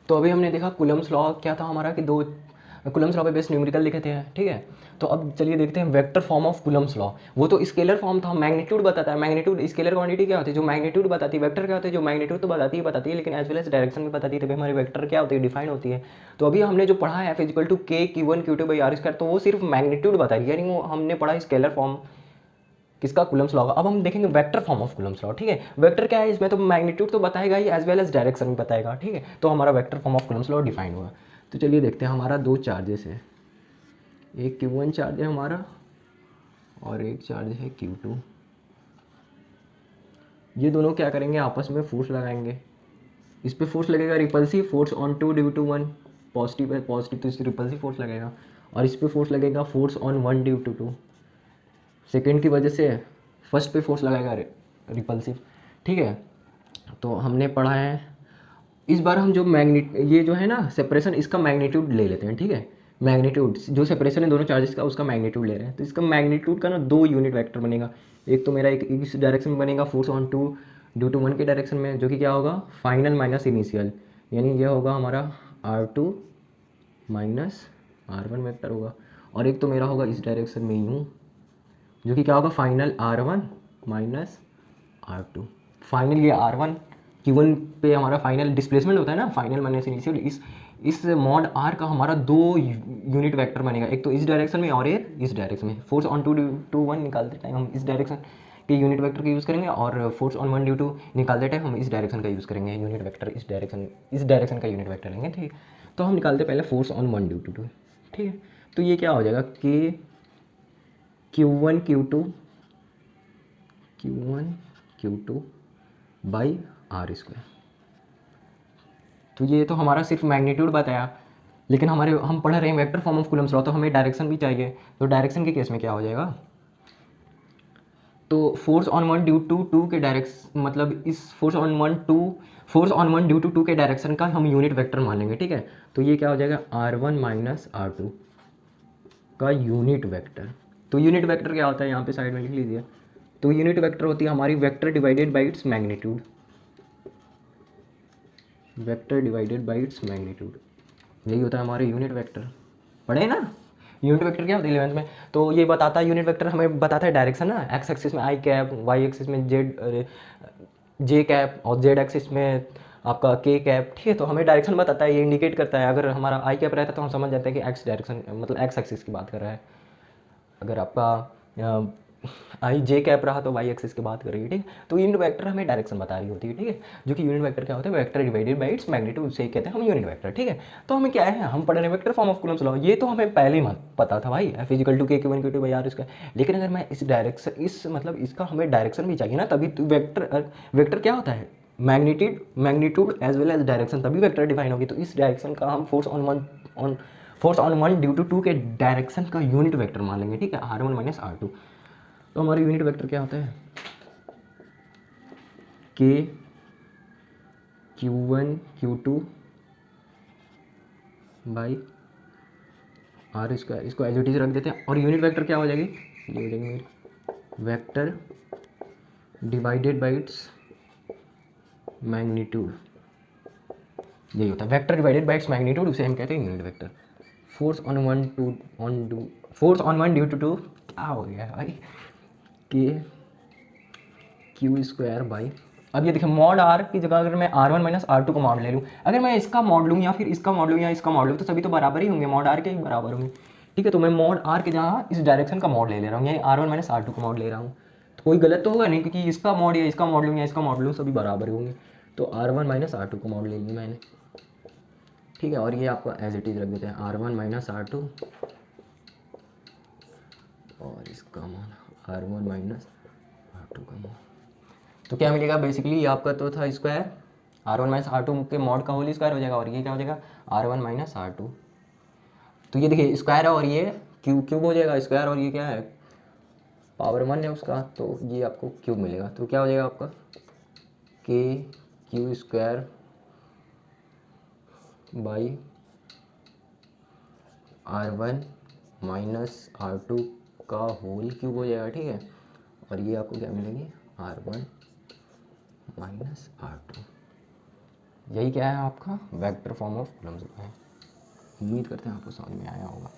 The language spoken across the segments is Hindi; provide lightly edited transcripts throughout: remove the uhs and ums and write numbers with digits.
तो अभी हमने देखा कूलम्स लॉ क्या था हमारा कि दो कूलम्स लॉ पे बेस्ड न्यूमेरिकल लिखे थे, ठीक है। तो अब चलिए देखते हैं vector form of Coulomb's law. वो तो स्केलर फॉर्म था, मैग्नीट्यूड बताता है। मैग्नीट्यूड स्केलर क्वांटिटी क्या होती है, जो मैग्नीट्यूड बताती है। वेक्टर क्या होती है, जो मैग्नीट्यूड तो बताती है लेकिन एज वेल एज डायरेक्शन भी बताती है, तभी हमारी वेक्टर क्या होती है, डिफाइन होती है। तो अभी हमने जो पढ़ा है F = K Q1 Q2 by R square, तो वो सिर्फ मैग्नीट्यूड बता रही है, यानी वो हमने पढ़ा स्केलर फॉर्म किसका, कूलम्स लॉ का। अब हम देखेंगे vector form of Coulomb's law, ठीक है। वेक्टर क्या है, इसमें तो मैग्नीट्यूड तो बताएगा ही एज वेल एज डायरेक्शन भी बताएगा, ठीक है। तो हमारा vector form of Coulomb's law define हुआ। तो चलिए देखते हैं, हमारा दो चार्जेस है, एक Q1 चार्ज है हमारा और एक चार्ज है Q2। ये दोनों क्या करेंगे, आपस में फोर्स लगाएंगे। इस पे फोर्स लगेगा repulsive force on two due to one, positive है पॉजिटिव तो इस रिपल्सिव फोर्स लगेगा। और इस पे फोर्स लगेगा force on one due to two, second की वजह से फर्स्ट पे फोर्स लगाएगा रिपल्सिव, ठीक है। तो हमने पढ़ा है, इस बार हम जो ये जो है ना सेपरेशन, इसका मैग्नीट्यूड ले लेते हैं, ठीक है। मैग्नीट्यूड जो सेपरेशन है दोनों चार्जेस का, उसका मैग्नीट्यूड ले रहे हैं। तो इसका मैग्नीट्यूड का ना दो यूनिट वेक्टर बनेगा। एक तो मेरा एक इस डायरेक्शन में बनेगा, force on two due to one के डायरेक्शन में, जो कि क्या होगा, फाइनल माइनस इनिशियल, यानी ये होगा हमारा R2 माइनस R1 वेक्टर होगा। और एक तो मेरा होगा इस डायरेक्शन में यूँ, जो कि क्या होगा, final R1 minus R2। Final ये R1 Q1 पे हमारा फाइनल डिस्प्लेसमेंट होता है ना, फाइनल माइनस इनिशियल। इस मॉड R का हमारा दो यूनिट वेक्टर बनेगा, एक तो इस डायरेक्शन में और एक इस डायरेक्शन में। Force on two due to one निकालते टाइम हम इस डायरेक्शन के यूनिट वेक्टर का यूज़ करेंगे, और force on one due to निकालते टाइम हम इस डायरेक्शन का यूज़ करेंगे, यूनिट वेक्टर इस डायरेक्शन का यूनिट वेक्टर लेंगे, ठीक है। तो हम निकालते पहले force on one due to two, ठीक है। तो ये क्या हो जाएगा, K Q1 Q2 by R square. तो ये तो हमारा सिर्फ मैग्नीट्यूड बताया, लेकिन हम पढ़ रहे हैं vector form of Coulomb's law, तो हमें डायरेक्शन भी चाहिए। तो डायरेक्शन के केस में क्या हो जाएगा, तो force on one due to two के डायरेक्शन, मतलब इस force on one due to two के डायरेक्शन का हम यूनिट वेक्टर मान लेंगे, ठीक है। तो ये क्या हो जाएगा, R1 माइनस R2 का यूनिट वेक्टर। तो यूनिट वेक्टर क्या होता है, यहाँ पे साइड में लिख लीजिए। तो यूनिट वेक्टर होती है हमारी vector divided by its magnitude, vector divided by its magnitude, यही होता है हमारे यूनिट वेक्टर। पढ़े ना, यूनिट वेक्टर क्या होता है 11th में। तो ये बताता है यूनिट वेक्टर, हमें बताता है डायरेक्शन ना, एक्स एक्सिस में आई कैप, वाई एक्सिस में जे कैप, और जेड एक्सिस में आपका के कैप, ठीक है। तो हमें डायरेक्शन बताता है, ये इंडिकेट करता है। अगर हमारा आई कैप रहता है तो हम समझ जाते हैं कि एक्स डायरेक्शन, मतलब एक्स एक्सिस की बात कर रहा है। अगर आपका आई जे कैप रहा तो वाई एक्सिस की बात करेगी, ठीक है। तो यूनिट वेक्टर हमें डायरेक्शन बता रही होती है, ठीक है। जो कि यूनिट वेक्टर क्या होता है, vector divided by its magnitude, से कहते हैं हम यूनिट वेक्टर, ठीक है। तो हमें क्या है, हम पढ़ रहे हैं vector form of Coulomb's law, ये तो हमें पहले ही पता था भाई, F = K Q1 Q2 by R square. लेकिन अगर मैं इस डायरेक्शन, इस मतलब इसका हमें डायरेक्शन भी चाहिए ना, तभी तो वेक्टर क्या होता है, magnitude as well as direction, तभी वेक्टर डिफाइन होगी। तो इस डायरेक्शन का हम force on one due to two के डायरेक्शन का यूनिट वेक्टर मान लेंगे, ठीक है, R1 माइनस R2। तो हमारा यूनिट वेक्टर क्या होता है, K Q1 Q2 by R square, इसको एज इट इज रख देते हैं। और यूनिट वेक्टर क्या हो जाएगी, ये हो जाएगी मेरी vector divided by its magnitude, यही होता है vector divided by its magnitude, उसे हम कहते हैं unit vector. Force on one due to two क्या हो गया भाई, के क्यू स्क्वायर बाई, अब ये देखिए मॉड आर की जगह अगर मैं R1 माइनस R2 को मॉड ले लूँ, अगर मैं इसका मॉड लूँ या फिर इसका मॉड लूँ या इसका मॉड लूँ, तो सभी तो बराबर ही होंगे, मॉड आर के ही बराबर होंगे, ठीक है। तो मैं मॉड आर के जहाँ इस डायरेक्शन का मॉड ले रहा हूँ, यानी R1 माइनस R2 का मॉड ले रहा हूँ, तो कोई गलत तो होगा नहीं, क्योंकि इसका मॉड या इसका मॉड लूँ या इसका मॉड लूँ सभी बराबर होंगे। तो R1 माइनस R2 का मॉड ले लिया मैंने, ठीक है। और ये आपको एज इट इज रख देते हैं R1 माइनस R2 और इसका मॉड R1 माइनस R2 का मॉड। तो क्या मिलेगा, बेसिकली ये आपका तो था स्क्वायर R1 माइनस R2 के मॉड का होल स्क्वायर हो जाएगा, और ये क्या हो जाएगा R1 माइनस R2। तो ये देखिए स्क्वायर है और ये क्यूब हो जाएगा स्क्वायर, और ये क्या है पावर 1 है उसका, तो ये आपको क्यूब मिलेगा। तो क्या हो जाएगा आपका के Q square by R1 minus R2 का होल क्यूब हो जाएगा, ठीक है। और ये आपको क्या मिलेगी R1 माइनस R2। यही क्या है आपका vector form of Coulomb's law है। उम्मीद करते हैं आपको समझ में आया होगा।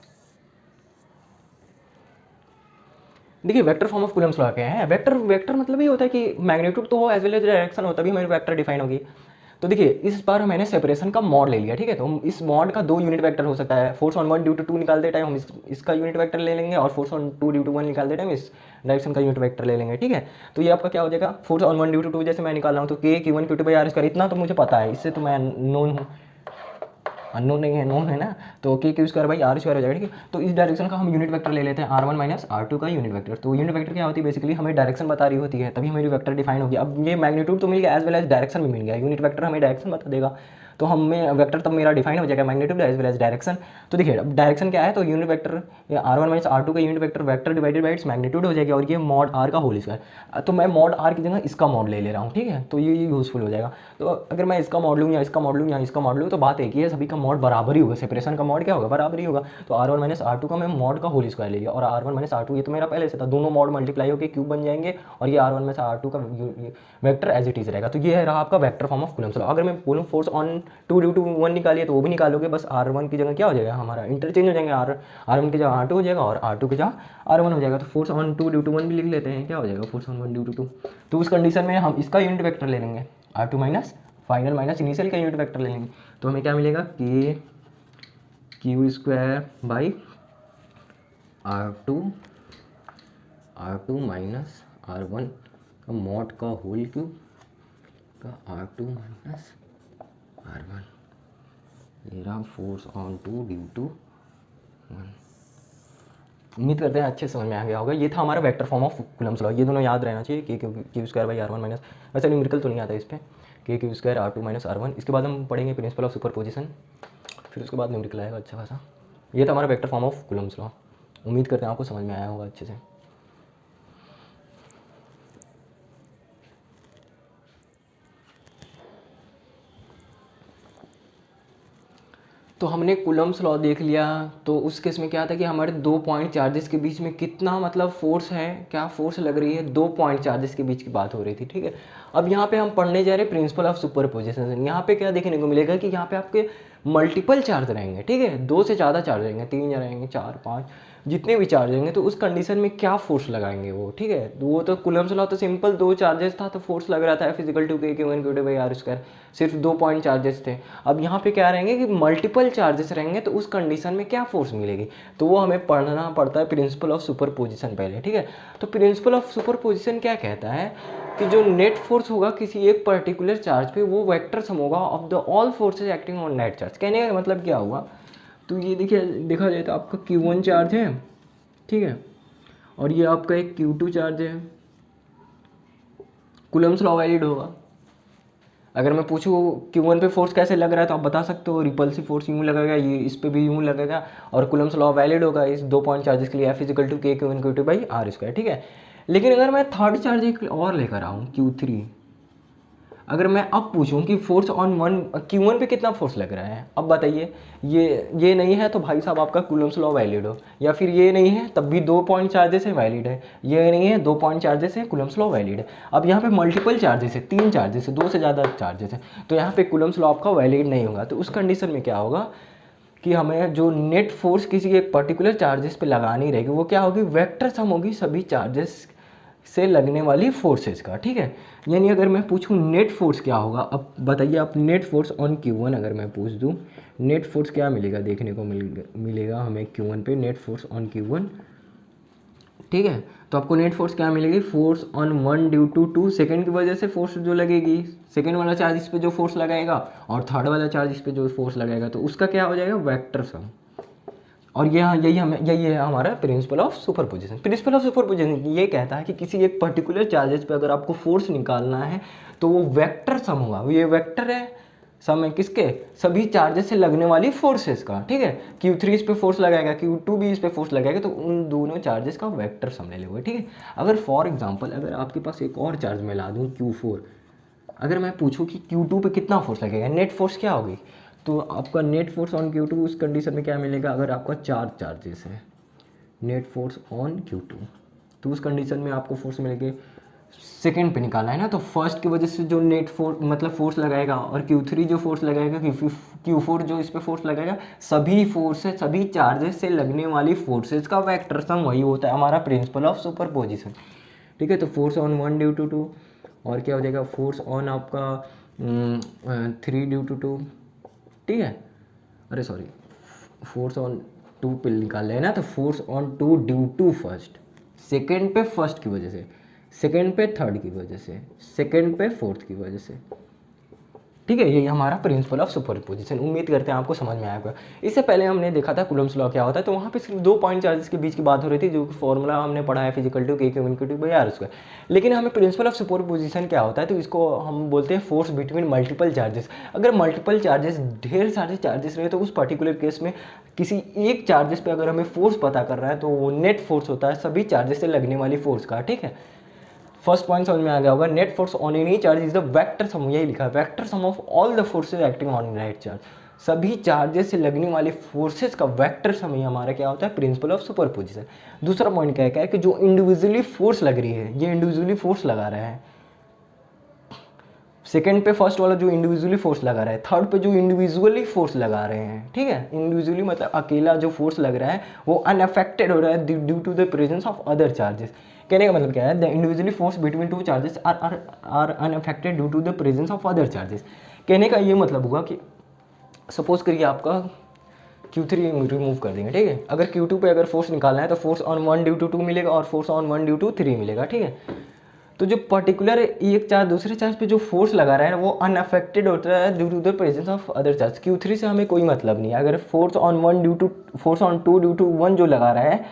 देखिए vector form of Coulomb's law क्या है। वेक्टर वेक्टर मतलब ये होता है कि मैग्नीट्यूड तो हो एज वेल एज डायरेक्शन हो, तभी हमारी वेक्टर डिफाइन होगी। तो देखिए इस बार मैंने सेपरेशन का मॉड ले लिया, ठीक है। तो हम इस मॉड का 2 यूनिट वेक्टर हो सकता है। फोर्स ऑन 1 ड्यू टू 2 निकालते टाइम हम इसका यूनिट वेक्टर ले लेंगे, और फोर्स ऑन 2 ड्यू टू 1 निकालते टाइम इस डायरेक्शन का यूनिट वेक्टर ले लेंगे, ठीक है। तो ये आपका क्या हो जाएगा, फोर्स ऑन 1 ड्यू टू 2 जैसे मैं निकाल रहा हूँ तो K Q1 Q2 by R square, इतना तो मुझे पता है, इससे तो मैं नोन हूँ, अननोन नहीं है, नोन है ना। तो K Q square by R square हो जाएगा, ठीक है। तो इस डायरेक्शन का हम यूनिट वेक्टर ले लेते हैं R1 माइनस R2 का यूनिट वेक्टर। तो यूनिट वेक्टर क्या होती है, बेसिकली हमें डायरेक्शन बता रही होती है, तभी हमेरी वेक्टर डिफाइन होगी। अब ये मैग्नीट्यूड तो मिल गया एज वेल एज डायरेक्शन भी मिल गया, यूनिट वेक्टर हमें डायरेक्शन बता देगा, तो हमें वेक्टर तब मेरा डिफाइन हो जाएगा magnitude as well as direction. तो देखिए अब डायरेक्शन क्या है, तो unit vector R1 minus R2 का unit vector vector divided by its magnitude हो जाएगी, और ये मॉड R का होल स्क्वायर। तो मैं मॉड R की जगह इसका मॉड ले रहा हूँ, ठीक है। तो ये यूजफुल हो जाएगा। तो अगर मैं इसका मॉड लूँ या इसका मॉड लूँ या इसका मॉड लूँ तो बात एक ही है, सभी का मॉड बराबर ही होगा, सेपरेशन का मॉड क्या होगा, बराबर ही होगा। तो R1 माइनस R2 का मैं मॉड का होल स्क्वायर ले लिया, और R1 माइनस R2 ये तो मेरा पहले से था, दोनों मॉड मल्टीप्लाई होकर क्यूब बन जाएंगे, और ये R1 माइनस R2 का वेक्टर एज इट इज रहेगा। तो ये रहा आपका vector form of Coulomb's law. अगर मैं बोलूँ फोर्स ऑन 2 ड्यू टू 1 निकालिए तो वो भी निकालोगे, बस R1 की जगह क्या हो जाएगा, हमारा इंटरचेंज हो जाएंगे, R1 की जगह R2 हो जाएगा, और R2 की जगह R1 हो जाएगा। तो फोर्स ऑन 2 ड्यू टू 1 भी लिख लेते हैं, क्या हो जाएगा फोर्स ऑन 1 ड्यू टू 2। तो उस कंडीशन में हम इसका यूनिट वेक्टर ले लेंगे, R2 minus final minus initial का यूनिट वेक्टर ले लेंगे। तो हमें क्या मिलेगा, K Q square by R2 minus R1 का मॉड का होल क्यूब का R2 माइनस R1, ये रहा फोर्स ऑन 2 ड्यू टू 1। उम्मीद करते हैं अच्छे समझ में आ गया होगा। ये था हमारा vector form of Coulomb's law, ये दोनों याद रहना चाहिए, के Q square by R1 minus, वैसे न्यूमेरिकल तो नहीं आता इस पर, के Q square R2 minus R1। इसके बाद हम पढ़ेंगे प्रिंसिपल ऑफ सुपरपोजिशन, फिर उसके बाद न्यूमेरिकल आएगा अच्छा खासा। ये था हमारा vector form of Coulomb's law. उम्मीद करते हैं आपको समझ में आया होगा अच्छे से। तो हमने कूलम्ब्स लॉ देख लिया। तो उस केस में क्या था कि हमारे 2 पॉइंट चार्जेस के बीच में कितना मतलब फोर्स है, क्या फोर्स लग रही है, 2 पॉइंट चार्जेस के बीच की बात हो रही थी, ठीक है। अब यहाँ पे हम पढ़ने जा रहे हैं प्रिंसिपल ऑफ सुपरपोजिशन। यहाँ पे क्या देखने को मिलेगा कि यहाँ पे आपके मल्टीपल चार्ज रहेंगे, ठीक है, 2 से ज़्यादा चार्ज रहेंगे, 3 रहेंगे, 4 5 जितने भी चार्ज रहेंगे, तो उस कंडीशन में क्या फोर्स लगाएंगे वो, ठीक है। तो वो तो कूलम्ब्स लॉ तो सिंपल 2 चार्जेस था तो फोर्स लग रहा था physical to K Q1 Q2 by R square, सिर्फ 2 पॉइंट चार्जेस थे। अब यहाँ पे क्या रहेंगे कि मल्टीपल चार्जेस रहेंगे, तो उस कंडीशन में क्या फोर्स मिलेगी, तो वो हमें पढ़ना पड़ता है प्रिंसिपल ऑफ सुपरपोजिशन पहले, ठीक है। तो प्रिंसिपल ऑफ सुपरपोजिशन क्या कहता है कि जो नेट फोर्स होगा किसी एक पर्टिकुलर चार्ज पे, वो वेक्टर सम होगा of the all forces acting on net charge. कहने का मतलब क्या हुआ, तो ये देखिए देखा जाए तो आपका Q1 चार्ज है, ठीक है, और ये आपका एक Q2 चार्ज है, कूलम्ब्स लॉ वैलिड होगा। अगर मैं पूछूँ Q1 पे फोर्स कैसे लग रहा है तो आप बता सकते हो, रिपल्सिव फोर्स यूँ लगेगा, ये इस पे भी यूँ लगेगा, और कूलम्ब्स लॉ वैलिड होगा इस 2 पॉइंट चार्जेस के लिए, F is equal to K Q1 Q2 by R square, ठीक है। लेकिन अगर मैं थर्ड चार्ज एक और लेकर आऊँ Q3, अगर मैं अब पूछूं कि फोर्स ऑन 1 Q1 पे कितना फोर्स लग रहा है, अब बताइए, ये नहीं है तो भाई साहब आपका कूलम्ब्स लॉ वैलिड हो, या फिर ये नहीं है तब भी 2 पॉइंट चार्जेस है वैलिड है, ये नहीं है 2 पॉइंट चार्जेस है कूलम्ब्स लॉ वैलिड है। अब यहाँ पे मल्टीपल चार्जेस है, 3 चार्जेस है, 2 से ज़्यादा चार्जेस है, तो यहाँ पे कूलम्ब्स लॉ आपका वैलिड नहीं होगा। तो उस कंडीशन में क्या होगा कि हमें जो नेट फोर्स किसी एक पर्टिकुलर चार्जेस पे लगानी रहेगी, वो क्या होगी, वेक्टर सम होगी सभी चार्जेस से लगने वाली फोर्सेस का, ठीक है। यानी अगर मैं पूछूं नेट फोर्स क्या होगा, अब बताइए आप, नेट फोर्स ऑन Q1 अगर मैं पूछ दूं, नेट फोर्स क्या मिलेगा, देखने को मिलेगा हमें Q1 पे, नेट फोर्स ऑन Q1, ठीक है। तो आपको नेट फोर्स क्या मिलेगी, force on 1 due to 2 second की वजह से फोर्स जो लगेगी, सेकेंड वाला चार्ज इस पे जो फोर्स लगाएगा, और थर्ड वाला चार्ज इस पे जो फोर्स लगाएगा, तो उसका क्या हो जाएगा, वेक्टर सम। और यही है हमारा principal of superposition. Principal of superposition ये कहता है कि किसी एक पर्टिकुलर चार्जेस पे अगर आपको फोर्स निकालना है तो वो वेक्टर सम होगा। ये वेक्टर है, सम है किसके, सभी चार्जेस से लगने वाली फोर्सेस का, ठीक है। Q3 इस पे फोर्स लगाएगा, Q2 भी इस पे फोर्स लगाएगा, तो उन दोनों चार्जेस का वेक्टर सम ले लेंगे, ठीक है। अगर फॉर एग्जांपल अगर आपके पास एक और चार्ज मैं ला दूँ Q4, अगर मैं पूछूं कि Q2 पे कितना फोर्स लगेगा, नेट फोर्स क्या होगी, तो आपका नेट फोर्स ऑन Q2 उस कंडीशन में क्या मिलेगा, अगर आपका 4 चार्जेस है, नेट फोर्स ऑन Q2, तो उस कंडीशन में आपको फोर्स मिलेंगे सेकेंड पे निकालना है ना, तो फर्स्ट की वजह से जो नेट फोर्स मतलब फोर्स लगाएगा और Q3 जो फोर्स लगाएगा, Q4 जो इस पे फोर्स लगाएगा, सभी फोर्सेस सभी चार्जेस से लगने वाली फोर्सेस का वेक्टर सम वही होता है हमारा प्रिंसिपल ऑफ सुपरपोजिशन। ठीक है, तो फोर्स ऑन 1 ड्यू टू 2 और क्या हो जाएगा फोर्स ऑन आपका 3 ड्यू टू 2। ठीक है, अरे सॉरी, फोर्स ऑन 2 पे निकाल रहे हैं ना, तो force on 2 due to first, second पे फर्स्ट की वजह से, सेकेंड पे थर्ड की वजह से, सेकेंड पे फोर्थ की वजह से। ठीक है, यही हमारा प्रिंसिपल ऑफ सुपरपोजिशन। उम्मीद करते हैं आपको समझ में आएगा। इससे पहले हमने देखा था कूलम्स लॉ क्या होता है, तो वहाँ पे सिर्फ 2 पॉइंट चार्जेस के बीच की बात हो रही थी, जो फॉर्मूला हमने पढ़ा है फिजिकल to K Q into by R square. लेकिन हमें प्रिंसिपल ऑफ सुपरपोजिशन क्या होता है, तो इसको हम बोलते हैं फोर्स बिटवीन मल्टीपल चार्जेस। अगर मल्टीपल चार्जेस, ढेर सारे चार्जेस रहे, तो उस पर्टिकुलर केस में किसी एक चार्जेस पे अगर हमें फोर्स पता कर रहा है, तो वो नेट फोर्स होता है सभी चार्जेस से लगने वाली फोर्स का। ठीक है, फर्स्ट पॉइंट समझ में आ गया होगा। Net force on any charge is the vector sum, यही लिखा है, vector sum of all the forces acting on net charge. सभी चार्जेस से लगने वाली फोर्सेस का वेक्टर सम ही हमारा क्या होता है, प्रिंसिपल ऑफ सुपरपोजिशन। दूसरा पॉइंट क्या है कि जो इंडिविजुअली फोर्स लग रही है, ये इंडिविजुअली फोर्स लगा रहा है, सेकेंड पे फर्स्ट वाला जो इंडिविजुअली फोर्स लगा रहा है, थर्ड पे जो इंडिविजुअली फोर्स लगा रहे हैं। ठीक है, इंडिविजुअली मतलब अकेला जो फोर्स लग रहा है वो अनअफेक्टेड हो रहा है due to the presence of other charges. कहने का मतलब क्या है, the individually force between two charges are unaffected due to the presence of other charges. कहने का ये मतलब होगा कि सपोज करिए आपका Q3 रिमूव कर देंगे। ठीक है, अगर Q2 पे अगर फोर्स निकालना है, तो फोर्स ऑन 1 ड्यू टू 2 मिलेगा और फोर्स ऑन 1 ड्यू टू 3 मिलेगा। ठीक है, तो जो पर्टिकुलर एक चार्ज दूसरे चार्ज पे जो फोर्स लगा रहा है वो अनअफेक्टेड होता है due to the presence of other charge. Q3 से हमें कोई मतलब नहीं है। अगर फोर्स ऑन 2 ड्यू टू 1 जो लगा रहा है,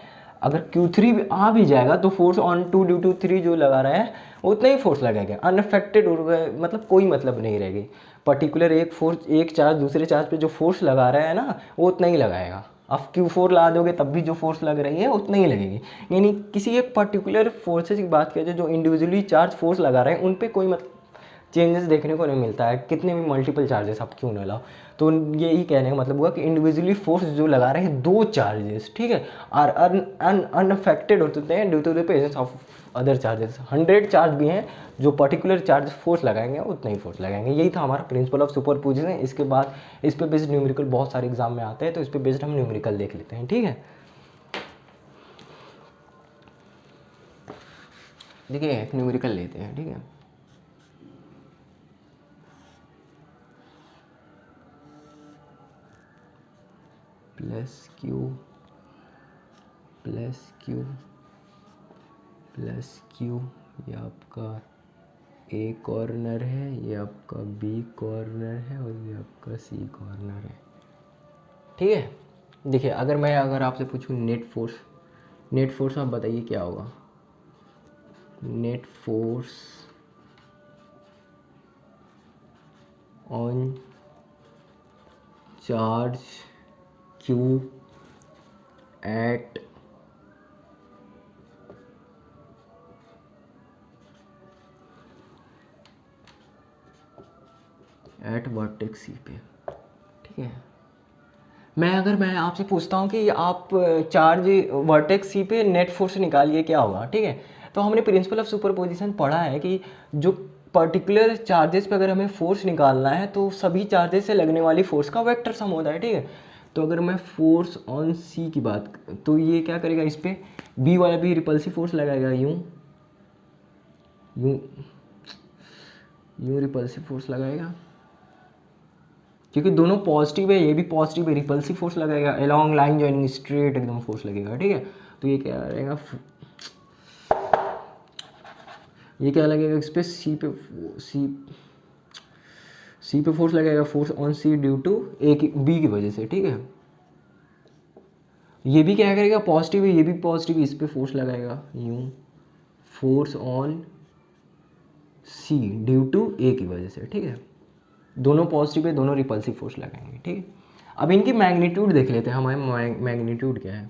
अगर Q3 भी आ भी जाएगा, तो फोर्स ऑन 2 ड्यू टू 3 जो लगा रहा है उतना ही फोर्स लगेगा, अनअफेक्टेड हो गया, मतलब कोई मतलब नहीं रहेगी। पर्टिकुलर एक चार्ज दूसरे चार्ज पे जो फोर्स लगा रहा है ना, वो उतना ही लगाएगा। अब Q4 ला दोगे तब भी जो फोर्स लग रही है उतना ही लगेगी। यानी किसी एक पर्टिकुलर फोर्सेज की बात किया जाए जो इंडिविजुअली चार्ज फोर्स लगा रहे हैं, उन पे कोई मतलब चेंजेस देखने को नहीं मिलता है, कितने भी मल्टीपल चार्जेस आप क्यों ना लाओ। तो यही कहने का मतलब हुआ कि इंडिविजुअली फोर्स जो लगा रहे हैं दो चार्जेस, ठीक है, आर अनअफेक्टेड होते हैं due to the presence of other charges. 100 charge भी हैं जो पर्टिकुलर चार्ज फोर्स लगाएंगे उतना ही फोर्स लगाएंगे। यही था हमारा प्रिंसिपल ऑफ सुपरपोजिशन। इसके बाद इस पे बेस्ड न्यूमेरिकल बहुत सारे एग्जाम में आते हैं, तो इस पे बेस्ड हम न्यूमेरिकल देख लेते हैं। ठीक है, देखिए एक न्यूमेरिकल लेते हैं। ठीक है, प्लस क्यू प्लस क्यू, ये आपका ए कॉर्नर है, ये आपका बी कॉर्नर है और ये आपका सी कॉर्नर है। ठीक है, देखिए अगर आपसे पूछूं नेट फोर्स आप बताइए क्या होगा। Net force on charge Q at vertex C पे। ठीक है, मैं आपसे पूछता हूँ कि आप चार्ज वर्टेक्स सी पे नेट फोर्स निकालिए क्या होगा। ठीक है, तो हमने प्रिंसिपल ऑफ सुपरपोजिशन पढ़ा है कि जो पर्टिकुलर चार्जेस पे अगर हमें फोर्स निकालना है तो सभी चार्जेस से लगने वाली फोर्स का वेक्टर सम होता है। ठीक है, तो अगर मैं फोर्स ऑन सी की बात, तो ये क्या करेगा, इस पर बी वाला भी रिपल्सिव फोर्स लगाएगा, यूं रिपल्सिव फोर्स लगाएगा, क्योंकि दोनों पॉजिटिव है, ये भी पॉजिटिव है, रिपल्सिव फोर्स लगाएगा, अलोंग लाइन जॉइनिंग स्ट्रेट एकदम फोर्स लगेगा। ठीक है, तो ये क्या रहेगा, ये क्या लगेगा, इस पर सी पे फोर्स लगेगा, force on C due to B की वजह से। ठीक है, ये भी क्या करेगा, पॉजिटिव है, ये भी पॉजिटिव है, इस पे फोर्स लगाएगा, यूं force on C due to A की वजह से। ठीक है, दोनों पॉजिटिव है, दोनों रिपल्सिव फोर्स लगाएंगे। ठीक है, अब इनकी मैग्नीट्यूड देख लेते हैं, हमारे मैग्नीट्यूड क्या है।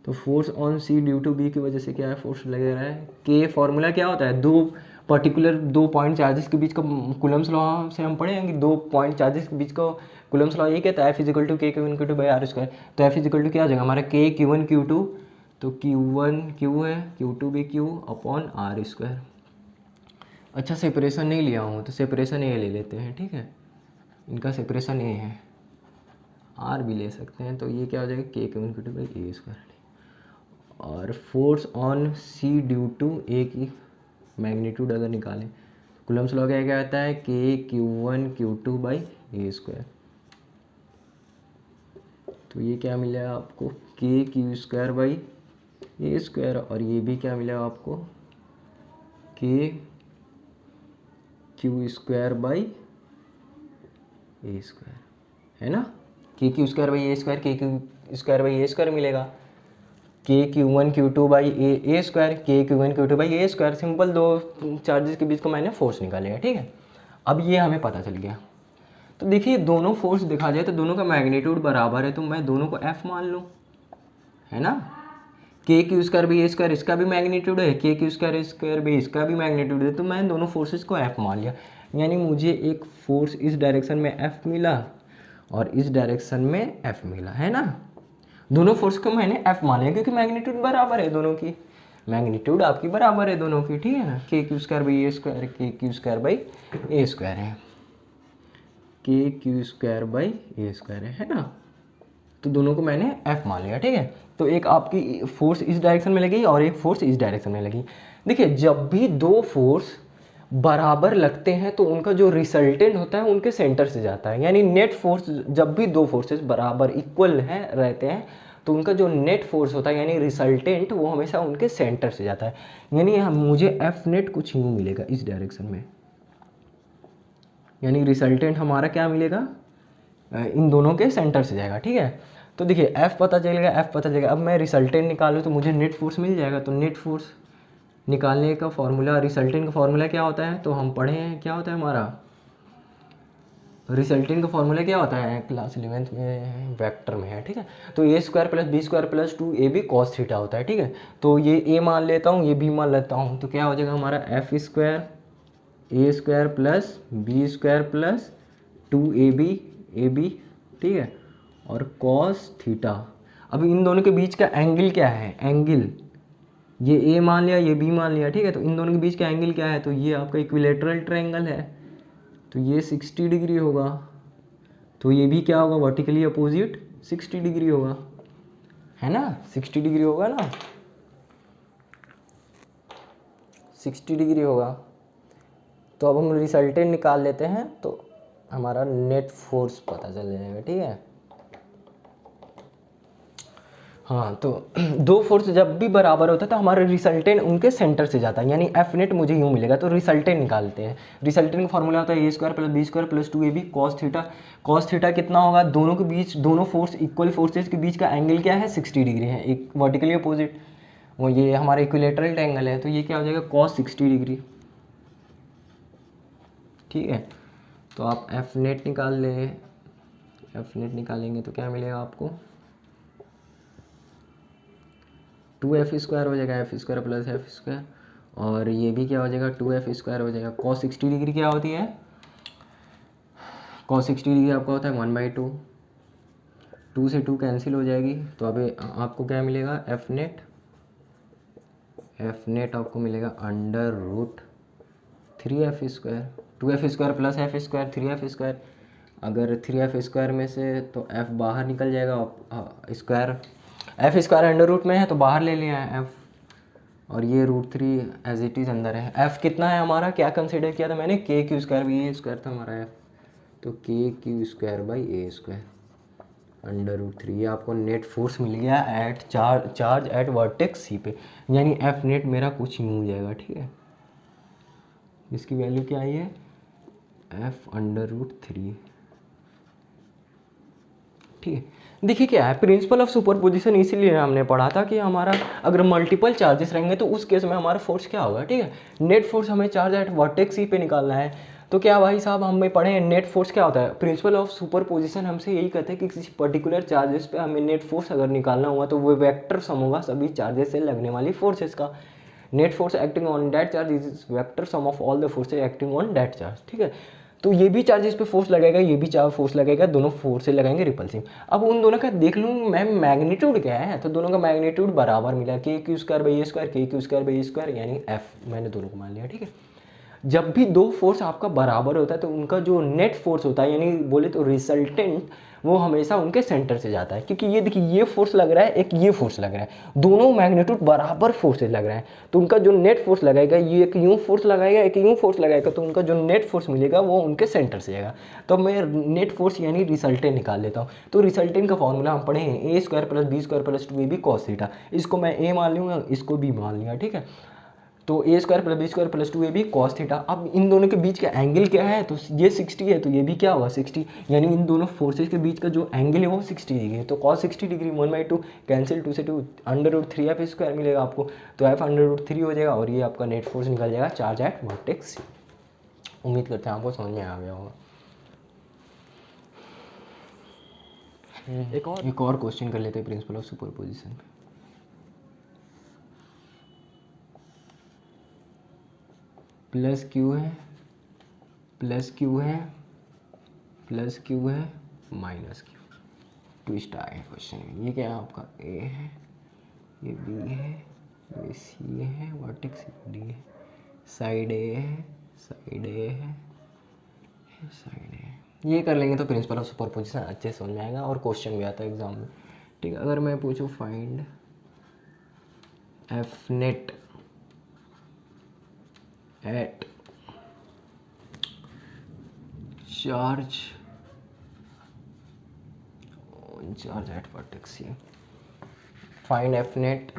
तो force on C due to B की वजह से क्या है, फोर्स लग रहा है। के फॉर्मूला क्या होता है, दो पॉइंट चार्जेस के बीच का कूलम्स लॉ से हम पढ़ेंगे, 2 पॉइंट चार्जेस के बीच का कूलम्स लॉ ये कहता है F is equal to K Q1 Q2 by R square. तो F इजिकल टू क्या आ जाएगा हमारा, के Q1 Q2, तो Q1 Q है, Q2 भी Q अपॉन आर स्क्वायर। अच्छा सेपरेशन नहीं लिया हूँ तो सेपरेशन ए ले लेते हैं, ठीक है, इनका सेपरेशन ए है, आर भी ले सकते हैं, तो ये क्या हो जाएगा K Q into by A square. और force on C due to A की मैग्नीट्यूड अगर निकालें, कूलम्ब्स लॉ क्या आता है, के Q1 Q2 by A square. तो ये क्या मिलेगा आपको, K Q square by A square, और ये भी क्या मिलेगा आपको, K Q square by A square, है ना, K Q square by A square, K Q square by A square मिलेगा, K Q1 Q2 by A square, के Q1 Q2 by A square, simple दो चार्जेस के बीच को मैंने फोर्स निकालेगा, ठीक है। अब ये हमें पता चल गया। तो देखिए दोनों फोर्स देखा जाए तो दोनों का मैग्नीट्यूड बराबर है, तो मैं दोनों को F मान लूँ, है ना, K Q square by A square इसका भी मैग्नीट्यूड है, के क्यू स्क्वायर बाई इसका भी मैग्नीट्यूड है, तो मैं दोनों फोर्सेस को F मान लिया, यानी मुझे एक फोर्स इस डायरेक्शन में F मिला और इस डायरेक्शन में F मिला, है ना। दोनों फोर्स को मैंने F मान लिया क्योंकि मैग्नीट्यूड बराबर है दोनों की, मैग्नीट्यूड आपकी बराबर है दोनों की, ठीक है ना, K Q square by A square, K Q square by A square है, K Q square by A square है ना। तो दोनों को मैंने F मान लिया, ठीक है। तो एक आपकी फोर्स इस डायरेक्शन में लगी और एक फोर्स इस डायरेक्शन में लगी। देखिए जब भी दो फोर्स बराबर लगते हैं तो उनका जो रिजल्टेंट होता है उनके सेंटर से जाता है, यानी नेट फोर्स, जब भी दो फोर्सेस बराबर इक्वल हैं रहते हैं तो उनका जो नेट फोर्स होता है यानी रिजल्टेंट वो हमेशा उनके सेंटर से जाता है, यानी मुझे F नेट कुछ यूँ मिलेगा इस डायरेक्शन में, यानी रिजल्टेंट हमारा क्या मिलेगा, इन दोनों के सेंटर से जाएगा, ठीक है। तो देखिए F पता चलेगा, F पता चलेगा, अब मैं रिजल्टेंट निकालूँ तो मुझे नेट फोर्स मिल जाएगा। तो नेट फोर्स निकालने का फॉर्मूला, रिजल्टेंट का फॉर्मूला क्या होता है, तो हम पढ़े हैं क्या होता है हमारा, रिजल्टेंट का फॉर्मूला क्या होता है, क्लास 11th में वेक्टर में है, ठीक है। तो A square plus B square plus 2ab cos theta होता है, ठीक है। तो ये ए मान लेता हूँ, ये बी मान लेता हूँ, तो क्या हो जाएगा हमारा F square A square plus B square plus 2ab, ठीक है, और कॉस थीटा। अब इन दोनों के बीच का एंगल क्या है, एंगल ये ए मान लिया, ये बी मान लिया, ठीक है। तो इन दोनों के बीच का एंगल क्या है, तो ये आपका इक्विलेटरल ट्रायंगल है, तो ये 60 डिग्री होगा, तो ये भी क्या होगा, वर्टिकली अपोजिट 60 डिग्री होगा, है ना, 60 डिग्री होगा ना, 60 डिग्री होगा। तो अब हम रिजल्टेंट निकाल लेते हैं तो हमारा नेट फोर्स पता चल जाएगा, ठीक है। हाँ, तो दो फोर्स जब भी बराबर होता है तो हमारा रिजल्टेंट उनके सेंटर से जाता है, यानी एफ नेट मुझे यूँ मिलेगा। तो रिजल्टेंट निकालते हैं, रिजल्टेंट का फॉर्मूला होता है A square plus B square plus 2ab cos theta. Cos theta कितना होगा, दोनों के बीच, दोनों फोर्स इक्वल फोर्सेस के बीच का एंगल क्या है, 60 डिग्री है, एक वर्टिकली अपोजिट, वो ये हमारा इक्विलेटरल ट्रायंगल है, तो ये क्या हो जाएगा कॉस 60 डिग्री, ठीक है। तो आप एफ नेट निकाल लें, एफ नेट निकालेंगे तो क्या मिलेगा आपको, 2f स्क्वायर हो जाएगा, F square plus F square, और ये भी क्या हो जाएगा 2f स्क्वायर हो जाएगा। कॉस 60 डिग्री क्या होती है, कॉस 60 डिग्री आपका होता है 1/2, 2 से 2 कैंसिल हो जाएगी, तो अब आपको क्या मिलेगा, एफ नेट, एफ नेट आपको मिलेगा under root 3f square, 2f square plus F square 3f square. अगर 3f स्क्वायर में से तो f बाहर निकल जाएगा, square F square under root में है तो बाहर ले लिया है एफ, और ये √3 एज इट इज़ अंदर है। एफ कितना है हमारा, क्या कंसिडर किया था मैंने, के Q square by A square था हमारा एफ, तो K Q square by A square under √3, ये आपको नेट फोर्स मिल गया eight charge at vertex C पे, यानी एफ नेट मेरा कुछ यूँ हो जाएगा, ठीक है। इसकी वैल्यू क्या आई है, एफ अंडर √3, ठीक है। देखिए क्या है, प्रिंसिपल ऑफ सुपरपोजिशन इसीलिए हमने पढ़ा था कि हमारा अगर मल्टीपल चार्जेस रहेंगे तो उस केस में हमारा फोर्स क्या होगा, ठीक है। नेट फोर्स हमें चार्ज एट वर्टेक्स सी पे निकालना है, तो क्या भाई साहब हमें पढ़े हैं नेट फोर्स क्या होता है। प्रिंसिपल ऑफ सुपरपोजिशन हमसे यही कहते हैं कि किसी पर्टिकुलर चार्जेस पे हमें नेट फोर्स अगर निकालना हुआ तो वो वेक्टर सम होगा सभी चार्जेस से लगने वाली फोर्सेस का। Net force acting on that charge is vector sum of all the forces acting on that charge, ठीक है। तो ये भी चार्जेस पे फोर्स लगेगा, ये भी चार्ज फोर्स लगेगा, दोनों फोर्स से लगाएंगे रिपल्सिव। अब उन दोनों का देख लूँ मैं मैग्नीट्यूड क्या है, तो दोनों का मैग्नीट्यूड बराबर मिला, K Q square by A square, K Q square by A square, यानी एफ मैंने दोनों को मान लिया, ठीक है। जब भी दो फोर्स आपका बराबर होता है तो उनका जो नेट फोर्स होता है, यानी बोले तो रिजल्टेंट, वो हमेशा उनके सेंटर से जाता है। क्योंकि ये देखिए ये फोर्स लग रहा है, एक ये फोर्स लग रहा है, दोनों मैग्नीट्यूड बराबर फोर्स से लग रहा है, तो उनका जो नेट फोर्स लगाएगा, ये एक यूँ फोर्स लगाएगा, एक यूँ फोर्स लगाएगा, तो उनका जो नेट फोर्स मिलेगा वो उनके सेंटर से जाएगा। तो मैं नेट फोर्स यानी रिजल्टेंट निकाल लेता हूँ। तो रिजल्टेंट का फॉर्मूला हम पढ़े हैं, A square plus B square plus 2ab cos theta. इसको मैं ए मान लूँगा, इसको बी मान लिया, ठीक है। तो A square plus B square plus 2ab cos theta. अब इन दोनों के बीच का एंगल क्या है, तो ये 60 है, तो ये भी क्या होगा 60, यानी इन दोनों फोर्सेज के बीच का जो एंगल है वो 60 डिग्री है। तो कॉस 60 डिग्री 1/2 कैंसिल, 2 से 2 √3f स्क्वायर मिलेगा आपको, तो f √3 हो जाएगा और ये आपका नेट फोर्स निकल जाएगा चार्ज एट वर्टेक्स। उम्मीद करते हैं आपको समझ में आ गया होगा। एक और क्वेश्चन कर लेते हैं principal of superposition. Plus Q है, प्लस क्यू है, प्लस क्यू है, माइनस क्यू। ट्विस्ट आ गया क्वेश्चन में। ये क्या है आपका ए है, ये बी है, ये सी है, वर्टेक्स डी है, साइड ए है, साइड ए है, साइड ए। ये कर लेंगे तो प्रिंसिपल ऑफ सुपरपोजिशन अच्छे से समझ में आएगा और क्वेश्चन भी आता है एग्जाम में, ठीक है। अगर मैं पूछूँ find F net at charge at vertex C, find F net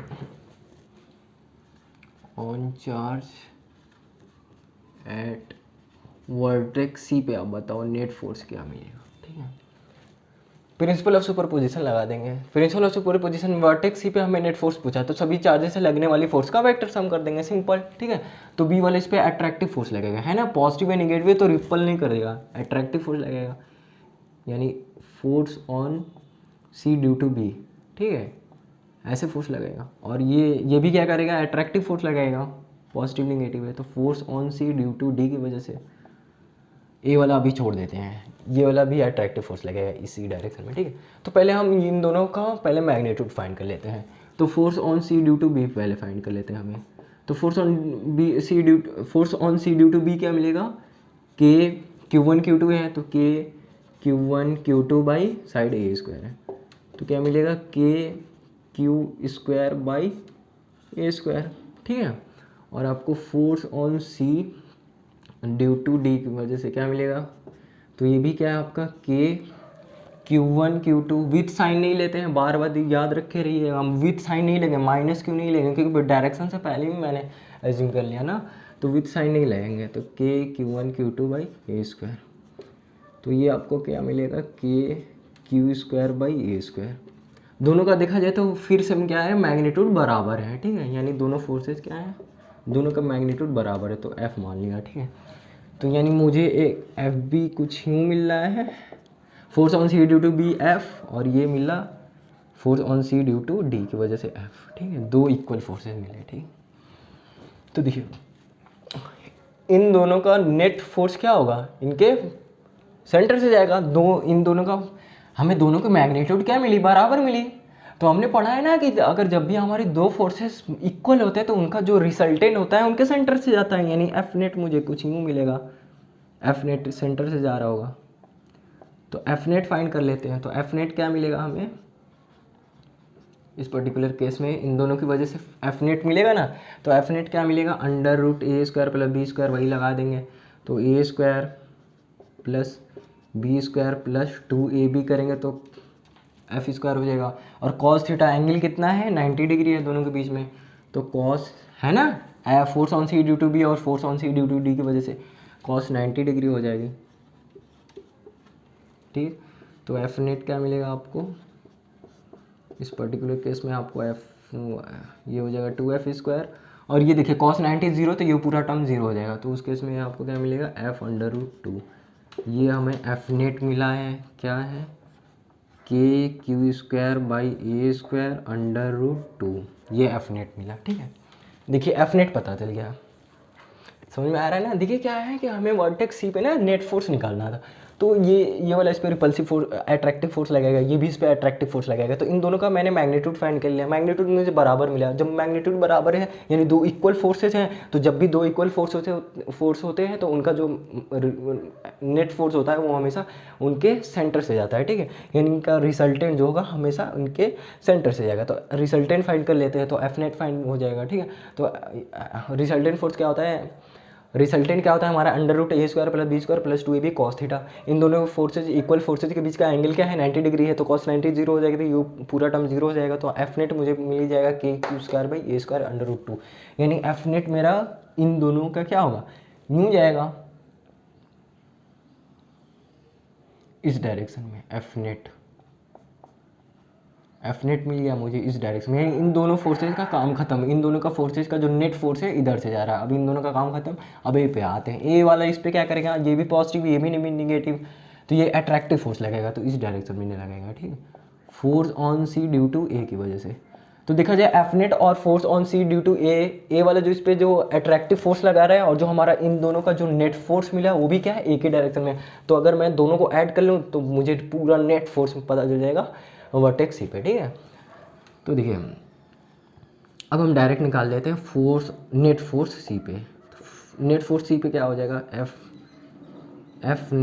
on charge at vertex C पे। आप बताओ नेट फोर्स क्या मिलेगा, ठीक है। प्रिंसिपल ऑफ सुपरपोजिशन लगा देंगे। Principal of superposition vertex C पे हमें नेट फोर्स पूछा, तो सभी चार्जेस से लगने वाली फोर्स का वेक्टर सम कर देंगे, सिंपल, ठीक है। तो बी वाले इस पे अट्रैक्टिव फोर्स लगेगा, है ना, पॉजिटिव है निगेटिव है तो रिपल नहीं करेगा, अट्रैक्टिव फोर्स लगेगा, यानी force on C due to B, ठीक है, ऐसे फोर्स लगेगा। और ये भी क्या करेगा, अट्रैक्टिव फोर्स लगाएगा, पॉजिटिव निगेटिव है, तो force on C due to D की वजह से ए वाला अभी छोड़ देते हैं, ये वाला भी अट्रैक्टिव फोर्स लगेगा इसी डायरेक्शन में, ठीक है। तो पहले हम इन दोनों का पहले मैग्नीट्यूड फाइंड कर लेते हैं। तो force on C due to B पहले फाइंड कर लेते हैं हमें। तो force on C due to B क्या मिलेगा, के Q1 Q2 है, तो K Q1 Q2 by side A square है, तो क्या मिलेगा K Q square by A square, ठीक है। और आपको force on C due to D की वजह से क्या मिलेगा, तो ये भी क्या है आपका के Q1 Q2, विथ साइन नहीं लेते हैं, बार बार याद रखे रहिए, हम विथ साइन नहीं लेंगे, माइनस क्यों नहीं लेंगे, क्योंकि डायरेक्शन से पहले भी मैंने एज्यूम कर लिया ना, तो विथ साइन नहीं लेंगे, तो K Q1 Q2 by A square. तो ये आपको क्या मिलेगा, K Q square by A square. दोनों का देखा जाए तो फिर से क्या है, मैग्नीट्यूड बराबर है, ठीक है, यानी दोनों फोर्सेज क्या है, दोनों का मैग्नीट्यूड बराबर है, तो एफ मान लिया, ठीक है। तो यानी मुझे एक एफ बी कुछ यूँ मिल रहा है, force on C due to B F, और ये मिला force on C due to D की वजह से एफ, ठीक है, दो इक्वल फोर्सेज मिले, ठीक। तो देखिए इन दोनों का नेट फोर्स क्या होगा, इनके सेंटर से जाएगा, इन दोनों का हमें दोनों की मैग्नीट्यूड क्या मिली, बराबर मिली। तो हमने पढ़ा है ना कि अगर जब भी हमारी दो फोर्सेस इक्वल होते हैं तो उनका जो रिजल्टेंट होता है उनके सेंटर से जाता है, यानी एफ नेट मुझे कुछ यूँ मिलेगा, एफ नेट सेंटर से जा रहा होगा, तो एफ नेट फाइंड कर लेते हैं। तो एफ नेट क्या मिलेगा हमें इस पर्टिकुलर केस में, इन दोनों की वजह से एफ नेट मिलेगा ना, तो एफ नेट क्या मिलेगा, under root A square plus B square, वही लगा देंगे, तो A square plus B square plus 2ab करेंगे तो एफ स्क्वायर हो जाएगा। और कॉस थीटा एंगल कितना है, 90 डिग्री है दोनों के बीच में, तो कॉस है ना, force on C due to B और force on C due to D की वजह से कॉस 90 डिग्री हो जाएगी, ठीक। तो एफ नेट क्या मिलेगा आपको इस पर्टिकुलर केस में, आपको एफ ये हो जाएगा 2f स्क्वायर, और ये देखिए कॉस 90 जीरो, तो ये पूरा टर्म जीरो हो जाएगा, तो उस केस में आपको क्या मिलेगा, एफ अंडर रूट 2। ये हमें एफ नेट मिला है, क्या है, K Q square by A square under root 2, ये एफ नेट मिला, ठीक है। देखिए एफ नेट पता चल गया, समझ में आ रहा है ना। देखिए क्या है कि हमें वर्टेक्स सी पे ना नेट फोर्स निकालना था, तो ये वाला इस पर रिपल्सिव फोर्स अट्रैक्टिव फोर्स लगेगा, ये भी इस पर अट्रैक्टिव फोर्स लगेगा। तो इन दोनों का मैंने मैग्नीट्यूड फाइंड कर लिया, मैग्नीट्यूड मुझे बराबर मिला। जब मैग्नीट्यूड बराबर है यानी दो इक्वल फोर्सेज हैं, तो जब भी दो इक्वल फोर्स होते हैं तो उनका जो नेट फोर्स होता है वो हमेशा उनके सेंटर से जाता है, ठीक है। यानी इनका रिजल्टेंट जो होगा हमेशा उनके सेंटर से जाएगा। तो रिजल्टेंट फाइंड कर लेते हैं, तो एफ नेट फाइंड हो जाएगा, ठीक है। तो रिजल्टेंट फोर्स क्या होता है, रिजल्टेंट क्या होता है हमारा under root A square plus B square plus 2ab cos theta. इन दोनों फोर्सेज इक्वल फोर्सेज के बीच का एंगल क्या है 90 डिग्री है, तो कॉस 90 जीरो हो जाएगा, तो यू पूरा टर्म जीरो हो जाएगा। तो एफ नेट मुझे मिल जाएगा K Q square by A square under root 2, यानी एफ नेट मेरा इन दोनों का क्या होगा, न्यू जाएगा इस डायरेक्शन में। एफ नेट मिल गया मुझे इस डायरेक्शन में, इन दोनों फोर्सेज का काम खत्म। इन दोनों का फोर्सेज का जो नेट फोर्स है इधर से जा रहा है, अब इन दोनों का काम खत्म। अब ए पे आते हैं, ए वाला इस पे क्या करेगा, ये भी पॉजिटिव ये भी निगेटिव, तो ये अट्रैक्टिव फोर्स लगेगा, तो इस डायरेक्शन में लगेगा, ठीक है। Force on C due to A की वजह से, तो देखा जाए एफ नेट और force on C due to A वाला जो इस पे जो अट्रैक्टिव फोर्स लगा रहा है और जो हमारा इन दोनों का जो नेट फोर्स मिला वो भी क्या है ए के डायरेक्शन में। तो अगर मैं दोनों को ऐड कर लूँ तो मुझे पूरा नेट फोर्स पता चल जाएगा वर्टेक्स सी पे, ठीक है। तो देखिए अब हम डायरेक्ट निकाल लेते हैं फोर्स, नेट फोर्स सी पे। नेट फोर्स सी पे क्या हो जाएगा, एफ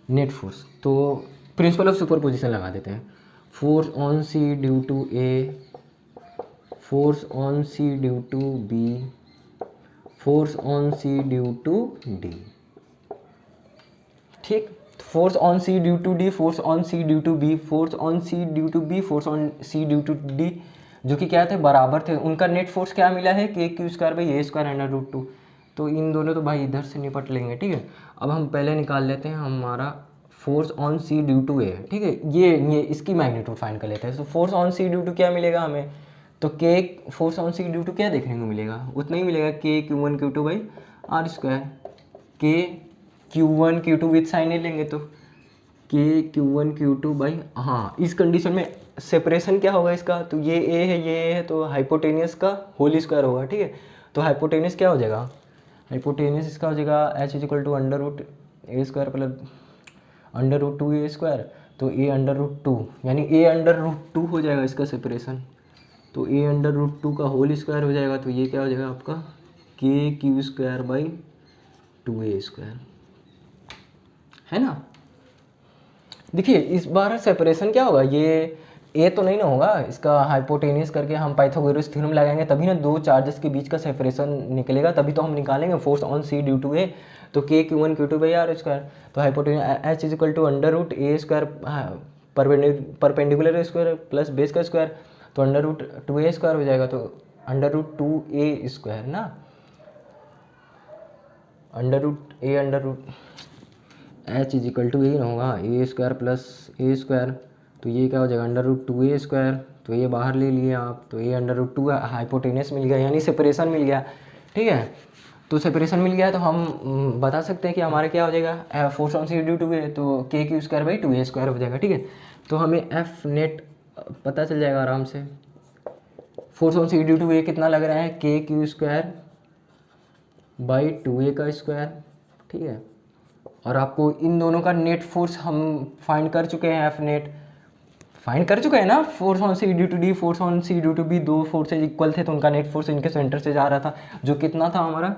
नेट फोर्स। तो प्रिंसिपल ऑफ सुपरपोजिशन लगा देते हैं, force on C due to A, force on C due to B, force on C due to D, ठीक। Force on C due to D, force on C due to B, force on C due to B, force on C due to D, जो कि क्या थे, बराबर थे। उनका नेट फोर्स क्या मिला है, K Q square by A square under root 2। तो इन दोनों तो भाई इधर से निपट लेंगे, ठीक है। अब हम पहले निकाल लेते हैं हमारा force on C due to A, ठीक है। ये इसकी मैग्नीट्यूड फाइंड कर लेते हैं। तो force on C due to क्या मिलेगा हमें, तो के force on C due to क्या देखने को मिलेगा, उतना ही मिलेगा, K Q1 Q2 by R square. के Q1 Q2 विथ साइन ले लेंगे तो के Q1 Q2 बाई, हाँ इस कंडीशन में सेपरेशन क्या होगा इसका, तो ये ए है ये ए है, तो हाइपोटेनियस का होल स्क्वायर होगा, ठीक है। तो हाइपोटेनियस क्या हो जाएगा, हाइपोटेनियस इसका हो जाएगा H is equal to under root A square plus under root 2 A square, तो ए अंडर रूट 2 यानी ए अंडर रूट 2 हो जाएगा इसका सेपरेशन। तो ए अंडर रूट 2 का होल स्क्वायर हो जाएगा, तो ये क्या हो जाएगा आपका के Q square by 2a square, है ना। देखिए इस बार सेपरेशन क्या होगा, ये ए तो नहीं ना होगा, इसका हाइपोटेनियस करके हम पाइथागोरस थ्योरम लगाएंगे तभी ना दो चार्जेस के बीच का सेपरेशन निकलेगा, तभी तो हम निकालेंगे force on C due to A. तो K Q1 Q2 by R square, तो hypotenuse H is equal to under root A square perpendicular square plus base का स्क्वायर, तो अंडर रूट 2a स्क्वायर हो जाएगा, तो अंडर रूट 2a स्क्वायर ना, under root H is equal to यही होगा A square plus A square, तो ये क्या हो जाएगा अंडर रूट 2a स्क्वायर, तो ये बाहर ले लिए आप, तो ये अंडर रूट 2 हाइपोटेनियस मिल गया यानी सेपरेशन मिल गया, ठीक है। तो सेपरेशन मिल गया तो हम बता सकते हैं कि हमारे क्या हो जाएगा force on C due to A, तो K Q square by 2a square हो जाएगा, ठीक है। तो हमें एफ नेट पता चल जाएगा आराम से, force on C due to A कितना लग रहा है, K Q square by 2a का स्क्वायर, ठीक है। और आपको इन दोनों का नेट फोर्स हम फाइंड कर चुके हैं, एफ नेट फाइंड कर चुके हैं ना, force on C due to D, force on C due to B, दो फोर्सेज इक्वल थे तो उनका नेट फोर्स इनके सेंटर से जा रहा था, जो कितना था हमारा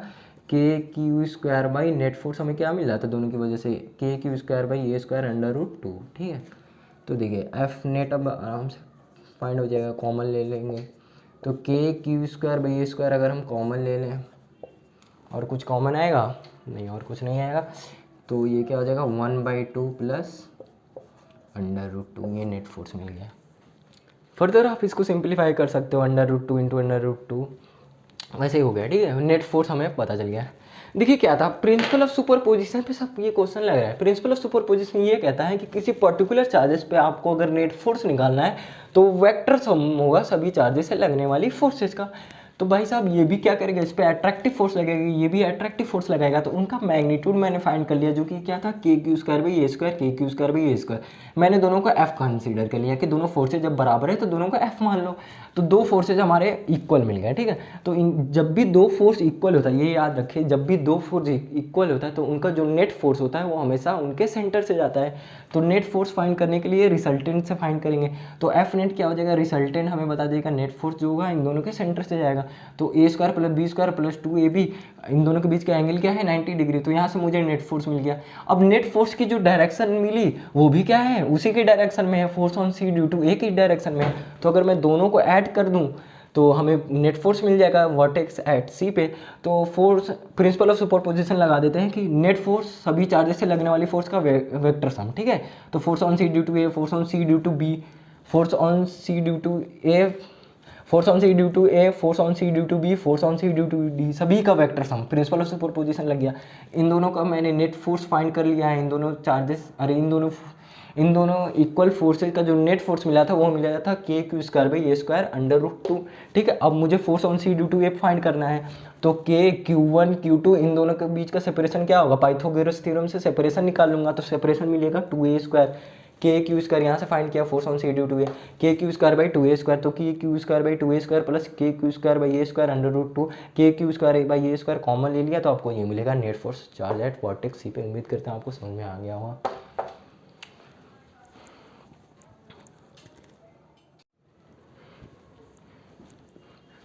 के Q square by net force हमें क्या मिल रहा था दोनों की वजह से, K Q square by A square under root 2, ठीक है। तो देखिए एफ नेट अब आराम से फाइंड हो जाएगा, कॉमन ले लेंगे, तो K Q square by A square अगर हम कॉमन ले लें, और कुछ कॉमन आएगा नहीं, और कुछ नहीं आएगा, तो ये क्या हो जाएगा 1/2 प्लस अंडर रूट 2, ये नेट फोर्स मिल गया। फर्दर आप इसको सिंप्लीफाई कर सकते हो, under root 2 into under root 2 वैसे ही हो गया, ठीक है। नेट फोर्स हमें पता चल गया। देखिए क्या था, प्रिंसिपल ऑफ सुपरपोजिशन पे सब ये क्वेश्चन लग रहा है। प्रिंसिपल ऑफ सुपरपोजिशन ये कहता है कि किसी पर्टिकुलर चार्जेस पे आपको अगर नेट फोर्स निकालना है तो वेक्टर सम होगा सभी चार्जेस से लगने वाली फोर्सेस का। तो भाई साहब ये भी क्या करेगा, इस पर अट्रैक्टिव फोर्स लगेगा, ये भी अट्रैक्टिव फोर्स लगाएगा। तो उनका मैग्नीट्यूड मैंने फाइंड कर लिया, जो कि क्या था के Q square by A square, K Q square by A square. मैंने दोनों को एफ कंसीडर कर लिया कि दोनों फोर्सेज जब बराबर है तो दोनों का एफ मान लो। तो दो फोर्सेज हमारे इक्वल मिल गए, ठीक है। तो जब भी दो फोर्स इक्वल होता है, ये याद रखिए, जब भी दो फोर्स इक्वल होता है तो उनका जो नेट फोर्स होता है वो हमेशा उनके सेंटर से जाता है। तो नेट फोर्स फाइंड करने के लिए रिजल्टेंट से फाइंड करेंगे। तो एफ नेट क्या हो जाएगा, रिजल्टेंट हमें बता देगा नेट फोर्स जो होगा इन दोनों के सेंटर से जाएगा। तो A square plus B square plus 2ab, इन दोनों के बीच का एंगल क्या है 90 डिग्री। तो यहाँ से मुझे नेट फोर्स मिल गया। अब नेट फोर्स की जो डायरेक्शन मिली वो भी क्या है, उसी की डायरेक्शन में है, force on C due to A की डायरेक्शन में है। तो अगर मैं दोनों को ऐड कर दूँ तो हमें नेट फोर्स मिल जाएगा वर्टेक्स एट सी पे। तो फोर्स प्रिंसिपल ऑफ सुपरपोजिशन लगा देते हैं कि नेट फोर्स सभी चार्जेस से लगने वाली फोर्स का वेक्टर सम, ठीक है। तो force on C due to A, force on C due to B, force on C due to A, force on C due to A, force on C due to B, force on C due to D, सभी का vector sum principle of superposition लग गया। इन दोनों का मैंने नेट फोर्स फाइंड कर लिया है। इन दोनों चार्जेस, अरे इन दोनों इक्वल फोर्सेज का जो नेट फोर्स मिला था वो मिला था के Q square by A square under root 2, ठीक है। अब मुझे force on C due to A find करना है। तो के Q1 Q2 इन दोनों के बीच का सेपरेशन क्या होगा, पाइथागोरस थ्योरम से सेपरेशन निकाल लूंगा। तो सेपरेशन मिलेगा 2a square, K Q square यहाँ से फाइंड किया force on C due to A, K Q square by 2a square. तो K Q square by 2a square plus K Q square by A square under root 2, K Q square by A square common ले लिया तो आपको ये मिलेगा net force charge at vertex C पे। उम्मीद करते हैं आपको समझ में आ गया होगा।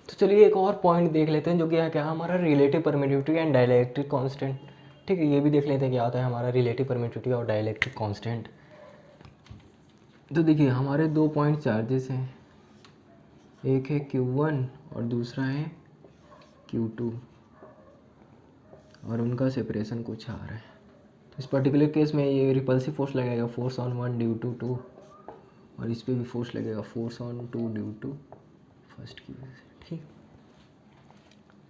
तो चलिए एक और पॉइंट देख लेते हैं जो कि है क्या, हमारा relative permittivity and dielectric constant, ठीक है। ये भी देख लेते हैं क्या होता है हमारा रिलेटिव परमिटिविटी और डाइलेक्ट्रिक कांस्टेंट। तो देखिए हमारे दो पॉइंट चार्जेस हैं, एक है Q1 और दूसरा है Q2 और उनका सेपरेशन कुछ आ रहा है। तो इस पर्टिकुलर केस में ये रिपल्सिव फोर्स लगेगा फोर्स ऑन 1 ड्यू टू 2 और इस पर भी फोर्स लगेगा force on 2 due to first की वजह से, ठीक।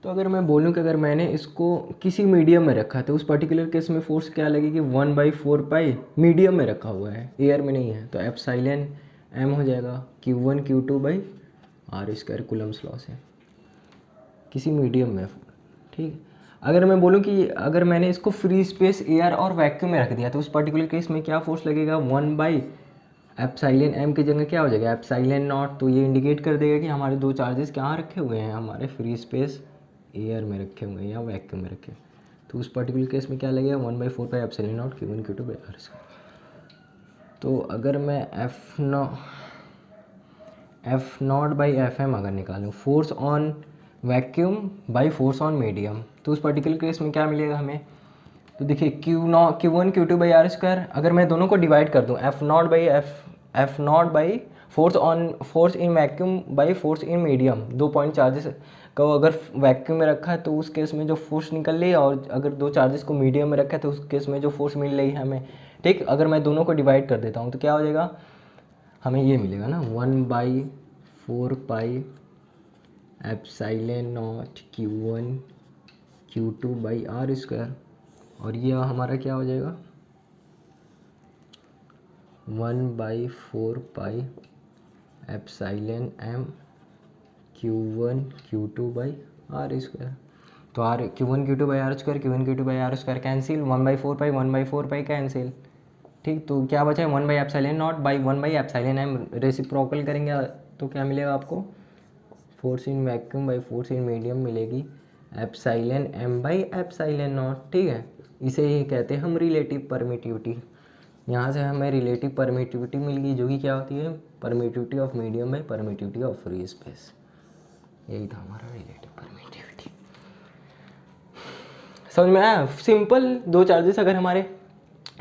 तो अगर मैं बोलूं कि अगर मैंने इसको किसी मीडियम में रखा है तो उस पर्टिकुलर केस में फोर्स क्या लगेगी 1/4 पाई, मीडियम में रखा हुआ है, एयर में नहीं है। तो एप्सिलॉन m हो जाएगा Q1 Q2 by R square, Coulomb's law से किसी मीडियम में, ठीक। अगर मैं बोलूं कि अगर मैंने इसको फ्री स्पेस एयर और वैक्यूम में रख दिया तो उस पर्टिकुलर केस में क्या फोर्स लगेगा 1/एप्सिलॉन m की जगह क्या हो जाएगा एप्सिलॉन नॉट। तो ये इंडिकेट कर देगा कि हमारे दो चार्जेस कहाँ रखे हुए हैं, हमारे फ्री स्पेस एयर में रखे हुए हैं या वैक्यूम में रखे। तो उस पर्टिकुलर केस में क्या लगेगा 1/4 pi epsilon naught Q1 Q2 by R square. तो अगर मैं F naught by F M अगर निकालूँ, force on vacuum by force on medium, तो उस पर्टिकुलर केस में क्या मिलेगा हमें। तो देखिए Q1 Q2 by R square, अगर मैं दोनों को डिवाइड कर दूँ F naught by force in vacuum by force in medium, दो पॉइंट चार्जेस को अगर वैक्यूम में रखा है तो उस केस में जो फोर्स निकल रही है, और अगर दो चार्जेस को मीडियम में रखा है तो उस केस में जो फोर्स मिल रही है हमें, ठीक। अगर मैं दोनों को डिवाइड कर देता हूँ तो क्या हो जाएगा, हमें ये मिलेगा ना 1/4 pi epsilon naught Q1 Q2 by R square, और ये हमारा क्या हो जाएगा 1/4 pi epsilon m Q1 Q2 by R square. तो Q1 Q2 by R square, Q1 Q2 by R square cancel, 1/4 pi cancel, ठीक। तो क्या बचा है 1/एप्सिलॉन नॉट बाई 1/एप्सिलॉन m, रेसिप्रोकल करेंगे तो क्या मिलेगा आपको, force in vacuum by force in medium मिलेगी epsilon m by epsilon not, ठीक है। इसे ही कहते हैं हम रिलेटिव परमिटिविटी। यहाँ से हमें रिलेटिव परमिटिविटी मिल गई जो कि क्या होती है permittivity of medium by permittivity of free space. यही था हमारा रिलेटिव परमिटिविटी। समझ में आया, सिंपल। दो चार्जेस अगर हमारे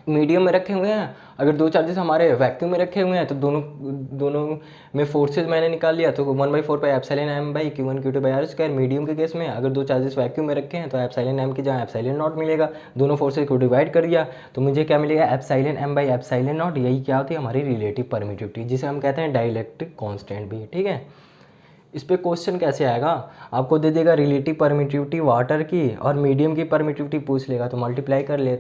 मीडियम में रखे हुए हैं, अगर दो चार्जेस हमारे वैक्यूम में रखे हुए हैं तो दोनों में फोर्सेज मैंने निकाल लिया। तो 1/4 pi epsilon m by Q1 Q2 by R square. Medium के केस में अगर दो चार्जेस वैक्यूम में रखे हैं तो एप्सिलॉन m की जगह एप्सिलॉन नॉट मिलेगा, दोनों फोर्सेज को डिवाइड कर दिया तो मुझे क्या मिलेगा epsilon m by epsilon not. यही क्या होती है हमारी रिलेटिव परमिटिविटी, जिसे हम कहते हैं डाइलेक्ट्रिक कॉन्स्टेंट भी, ठीक है। इस पे क्वेश्चन कैसे आएगा, आपको दे देगा रिलेटिव परमिटिविटी वाटर की और मीडियम की परमिटिविटी पूछ लेगा तो मल्टीप्लाई कर ले।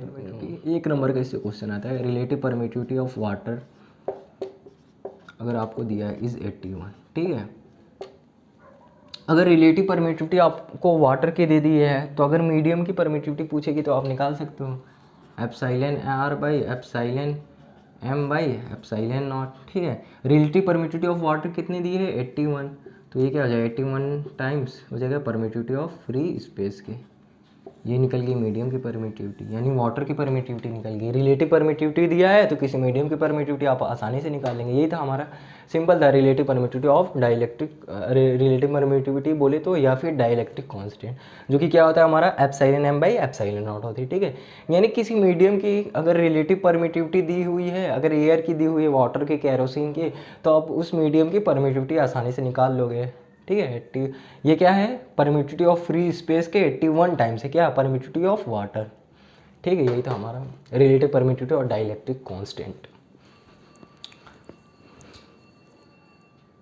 एक नंबर का इससे क्वेश्चन आता है रिलेटिव परमिटिविटी ऑफ वाटर, अगर आपको दिया है इज 81, ठीक है। अगर रिलेटिव परमिटिविटी आपको वाटर की दे दी है तो अगर मीडियम की परमिटिविटी पूछेगी तो आप निकाल सकते हो epsilon R by epsilon M by epsilon naught, ठीक है। रिलेटिव परमिटिविटी ऑफ वाटर कितनी दी है 81, तो ये क्या हो जाएगा 81 टाइम्स हो जाएगा परमिटिविटी ऑफ फ्री स्पेस की। ये निकल गई मीडियम की परमिटिविटी, यानी वाटर की परमिटिविटी निकल गई। रिलेटिव परमिटिविटी दिया है तो किसी मीडियम की परमिटिविटी आप आसानी से निकाल लेंगे। यही था हमारा सिंपल था relative permittivity of dielectric, relative permittivity बोले तो या फिर डाइलेक्ट्रिक कांस्टेंट, जो कि क्या होता है हमारा epsilon M by epsilon naught होती है, ठीक है। यानी किसी मीडियम की अगर रिलेटिव परमिटिविटी दी हुई है, अगर एयर की दी हुई है, वाटर के, कैरोसिन के, तो आप उस मीडियम की परमिटिविटी आसानी से निकाल लोगे, ठीक है। 80, ये क्या है परमिटिविटी ऑफ फ्री स्पेस के 81 टाइम्स है क्या परमिटिविटी ऑफ वाटर, ठीक है। यही था हमारा रिलेटिव परमिटिविटी और डाइलेक्ट्रिक कांस्टेंट।